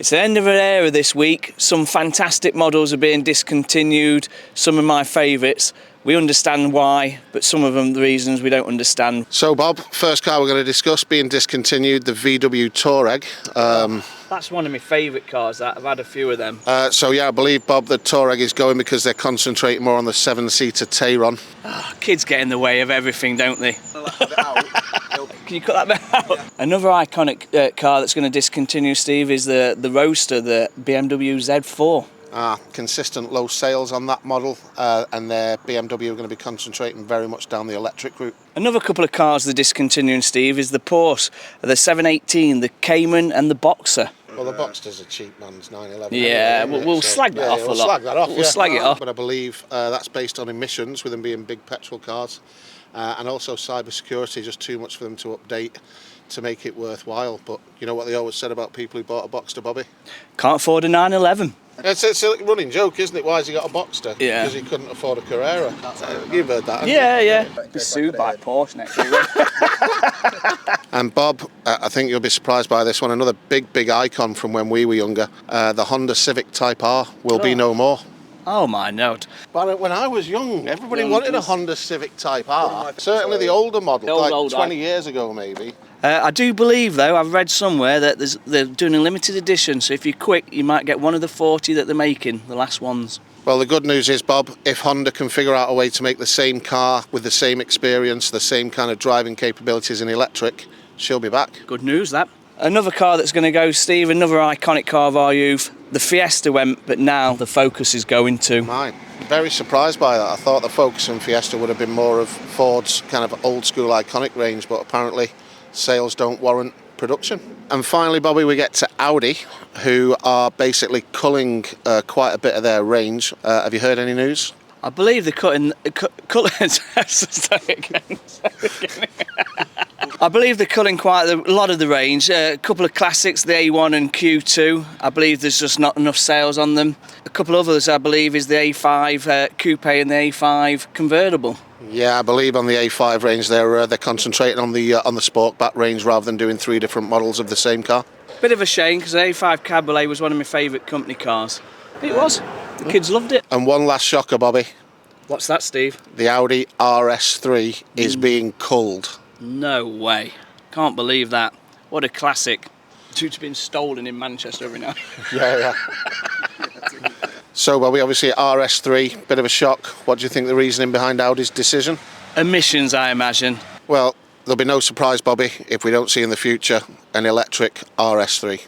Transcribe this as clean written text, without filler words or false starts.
It's the end of an era this week. Some fantastic models are being discontinued. Some of my favourites. We understand why, but some of them, the reasons we don't understand. So Bob, first car we're going to discuss being discontinued, the VW Touareg. That's one of my favourite cars, that. I've had a few of them. So yeah, I believe, Bob, the Touareg is going because they're concentrating more on the 7-seater Tayron. Kids get in the way of everything, don't they? Can you cut that bit out? Yeah. Another iconic car that's going to discontinue, Steve, is the Roadster, the BMW Z4. Consistent low sales on that model, and their BMW are going to be concentrating very much down the electric route. Another couple of cars they're discontinuing, Steve, is the Porsche, the 718, the Cayman and the Boxer. Well, the Boxster's a cheap man's 911. Yeah, we'll slag that off a lot. Slag that off, we'll slag it off. But I believe that's based on emissions, with them being big petrol cars, and also cyber security, just too much for them to update to make it worthwhile. But you know what they always said about people who bought a Boxster, Bobby? Can't afford a 911. It's a running joke, isn't it? Why has he got a Boxster? Yeah. Because he couldn't afford a Carrera. You've heard that, haven't you? Yeah. Be sued by Porsche next week. And Bob, I think you'll be surprised by this one. Another big icon from when we were younger. The Honda Civic Type R will be no more. Oh my note. But when I was young, everybody wanted a Honda Civic Type R. Certainly the older model, like 20 years ago maybe. I do believe, though, I've read somewhere that they're doing a limited edition, so if you're quick, you might get one of the 40 that they're making, the last ones. Well, the good news is, Bob, if Honda can figure out a way to make the same car with the same experience, the same kind of driving capabilities in electric, she'll be back. Good news, that. Another car that's going to go, Steve, another iconic car of our youth. The Fiesta went, but now the Focus is going to. Mine. Very surprised by that. I thought the Focus and Fiesta would have been more of Ford's kind of old school iconic range, but apparently sales don't warrant production. And finally, Bobby, we get to Audi, who are basically culling quite a bit of their range. Have you heard any news? I believe they're cutting. I believe they're culling quite a lot of the range. A couple of classics, the A1 and Q2. I believe there's just not enough sales on them. A couple of others, I believe, is the A5 Coupe and the A5 Convertible. Yeah, I believe on the A5 range they're concentrating on the Sportback range rather than doing 3 different models of the same car. Bit of a shame, because the A5 Cabriolet was one of my favourite company cars. It was. The kids loved it. And one last shocker, Bobby. What's that, Steve? The Audi RS3 is being culled. No way. Can't believe that. What a classic. Due to being stolen in Manchester every now. Yeah. So, Bobby, obviously RS3, bit of a shock. What do you think the reasoning behind Audi's decision? Emissions, I imagine. Well, there'll be no surprise, Bobby, if we don't see in the future an electric RS3.